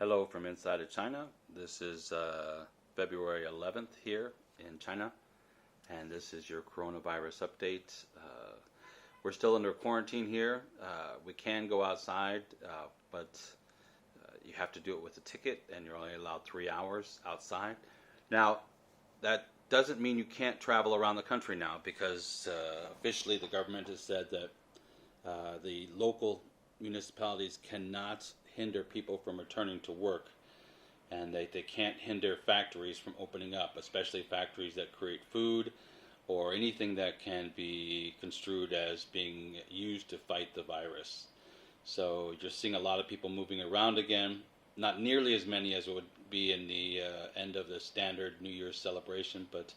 Hello from inside of China. This is February 11th here in China, and this is your coronavirus update. We're still under quarantine here. We can go outside, but you have to do it with a ticket, and you're only allowed 3 hours outside. Now, that doesn't mean you can't travel around the country now, because officially the government has said that the local municipalities cannot hinder people from returning to work, and they can't hinder factories from opening up, especially factories that create food or anything that can be construed as being used to fight the virus. So you're seeing a lot of people moving around again, not nearly as many as it would be in the end of the standard New Year's celebration, but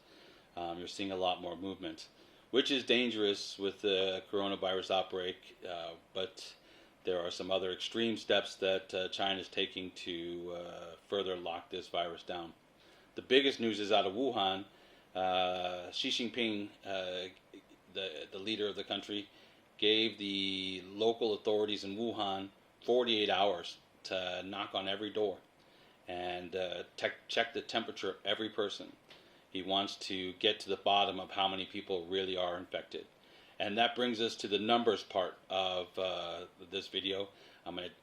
you're seeing a lot more movement, which is dangerous with the coronavirus outbreak, but there are some other extreme steps that China is taking to further lock this virus down. The biggest news is out of Wuhan. Xi Jinping, the leader of the country, gave the local authorities in Wuhan 48 hours to knock on every door and check the temperature of every person. He wants to get to the bottom of how many people really are infected. And that brings us to the numbers part of this video. I'm going to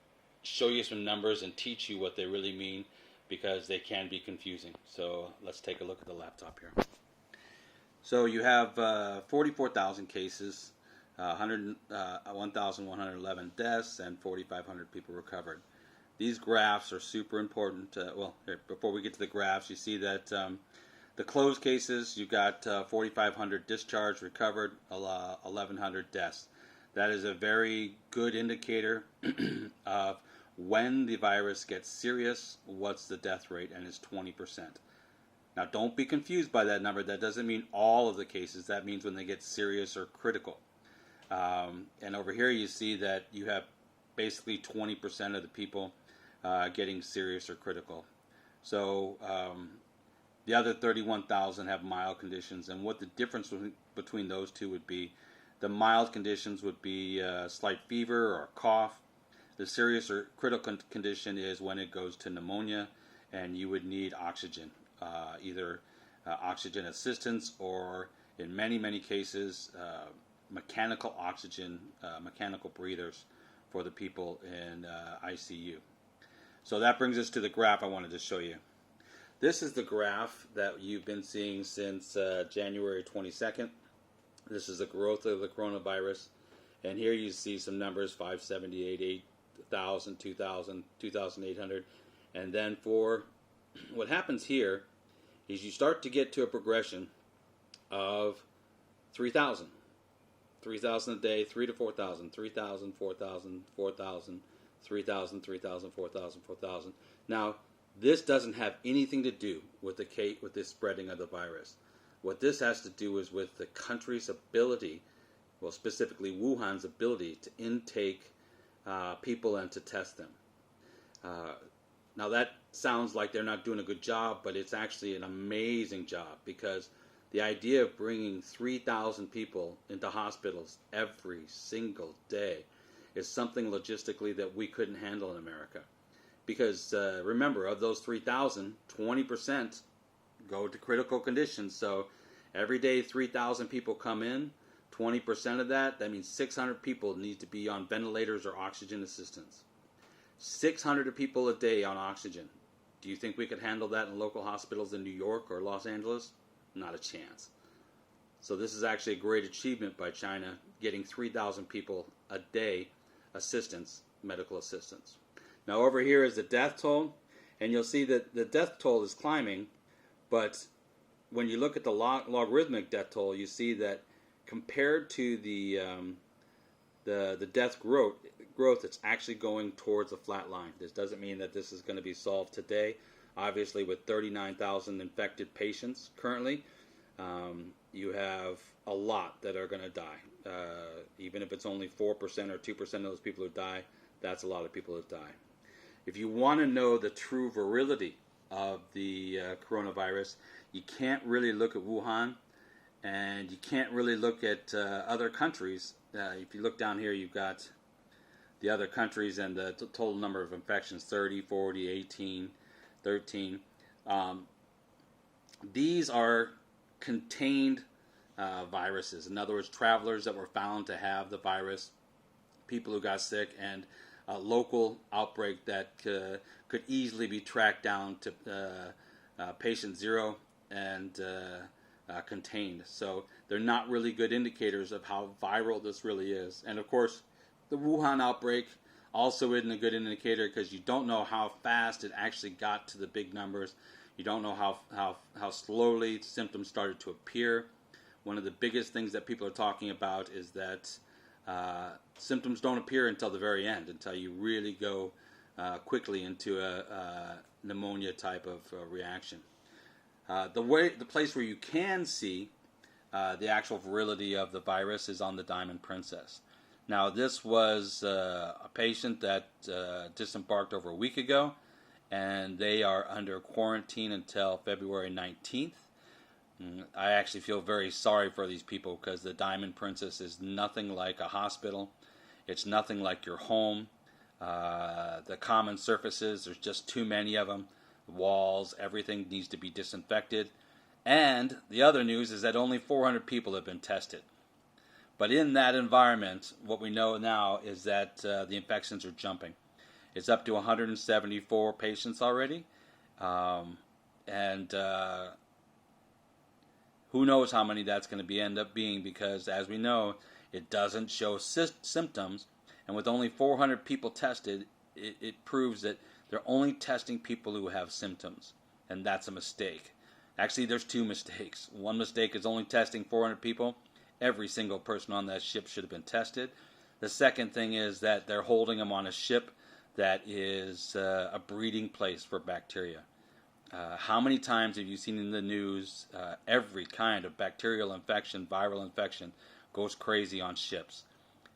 show you some numbers and teach you what they really mean, because they can be confusing. So let's take a look at the laptop here. So you have 44,000 cases, 1,111 deaths, and 4,500 people recovered. These graphs are super important. Here, before we get to the graphs, you see that the closed cases, you got 4,500 discharged, recovered, 1,100 deaths. That is a very good indicator of when the virus gets serious. What's the death rate? And it's 20%. Now, don't be confused by that number. That doesn't mean all of the cases. That means when they get serious or critical. And over here you see that you have basically 20% of the people getting serious or critical. So the other 31,000 have mild conditions, and what the difference between those two would be: the mild conditions would be slight fever or cough. The serious or critical condition is when it goes to pneumonia, and you would need oxygen, either oxygen assistance or, in many cases, mechanical oxygen, mechanical breathers for the people in ICU. So that brings us to the graph I wanted to show you. This is the graph that you've been seeing since January 22nd. This is the growth of the coronavirus. And here you see some numbers: 578, 8,000, 2,000, 2,800. And then for what happens here is you start to get to a progression of 3,000. 3,000 a day, 3 to 4,000, 3,000, 4,000, 4,000, 3,000, 3,000, 4,000, 4,000. Now, this doesn't have anything to do with the spreading of the virus. What this has to do is with the country's ability, well, specifically Wuhan's ability to intake people and to test them. Now that sounds like they're not doing a good job, but it's actually an amazing job, because the idea of bringing 3,000 people into hospitals every single day is something logistically that we couldn't handle in America. Because remember, of those 3,000, 20% go to critical conditions. So every day 3,000 people come in, 20% of that means 600 people need to be on ventilators or oxygen assistance. 600 people a day on oxygen. Do you think we could handle that in local hospitals in New York or Los Angeles? Not a chance. So this is actually a great achievement by China, getting 3,000 people a day assistance, medical assistance. Now over here is the death toll, and you'll see that the death toll is climbing, but when you look at the logarithmic death toll, you see that compared to the death growth, it's actually going towards a flat line. This doesn't mean that this is going to be solved today. Obviously, with 39,000 infected patients currently, you have a lot that are going to die. Even if it's only 4% or 2% of those people who die, that's a lot of people who die. If you want to know the true virility of the coronavirus, you can't really look at Wuhan, and you can't really look at other countries. If you look down here, you've got the other countries and the total number of infections, 30, 40, 18, 13. Um, these are contained viruses. In other words, travelers that were found to have the virus, people who got sick, and a local outbreak that could easily be tracked down to patient zero and contained. So they're not really good indicators of how viral this really is. And of course, the Wuhan outbreak also isn't a good indicator because you don't know how fast it actually got to the big numbers. You don't know how slowly symptoms started to appear. One of the biggest things that people are talking about is that symptoms don't appear until the very end, until you really go quickly into a pneumonia type of reaction. The place where you can see the actual virility of the virus is on the Diamond Princess. Now, this was a patient that disembarked over a week ago, and they are under quarantine until February 19th. I actually feel very sorry for these people because the Diamond Princess is nothing like a hospital. It's nothing like your home. The common surfaces, there's just too many of them. The walls, everything needs to be disinfected. And the other news is that only 400 people have been tested. But in that environment, what we know now is that the infections are jumping. It's up to 174 patients already. And who knows how many that's going to end up being, because as we know, it doesn't show symptoms. And with only 400 people tested, it proves that they're only testing people who have symptoms. And that's a mistake. Actually, there's two mistakes. One mistake is only testing 400 people. Every single person on that ship should have been tested. The second thing is that they're holding them on a ship that is a breeding place for bacteria. How many times have you seen in the news every kind of bacterial infection, viral infection goes crazy on ships?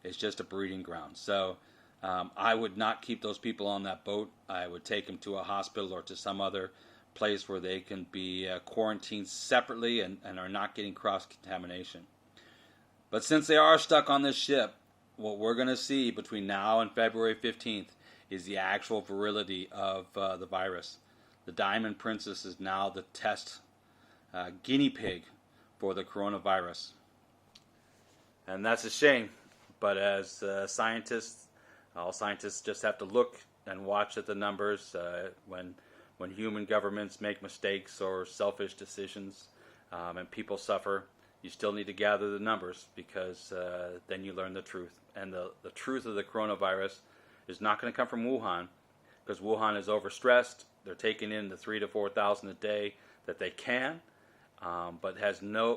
It's just a breeding ground. So I would not keep those people on that boat. I would take them to a hospital or to some other place where they can be quarantined separately and are not getting cross-contamination. But since they are stuck on this ship, what we're going to see between now and February 15th is the actual virility of the virus. The Diamond Princess is now the test guinea pig for the coronavirus. And that's a shame. But as scientists, all scientists just have to look and watch at the numbers. When human governments make mistakes or selfish decisions and people suffer, you still need to gather the numbers, because then you learn the truth. And the truth of the coronavirus is not going to come from Wuhan, because Wuhan is overstressed. They're taking in the 3,000 to 4,000 a day that they can, but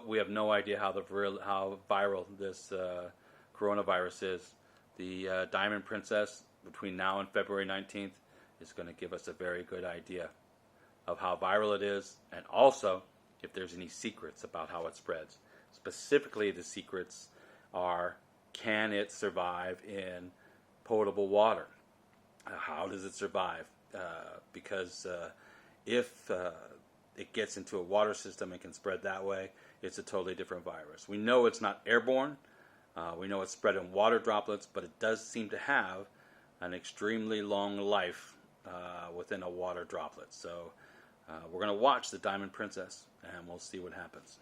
we have no idea how viral this coronavirus is. The Diamond Princess, between now and February 19th, is going to give us a very good idea of how viral it is, and also if there's any secrets about how it spreads. Specifically, the secrets are, can it survive in potable water? How does it survive? Because if it gets into a water system and can spread that way, it's a totally different virus. We know it's not airborne. We know it's spread in water droplets, but it does seem to have an extremely long life within a water droplet. So we're going to watch the Diamond Princess, and we'll see what happens.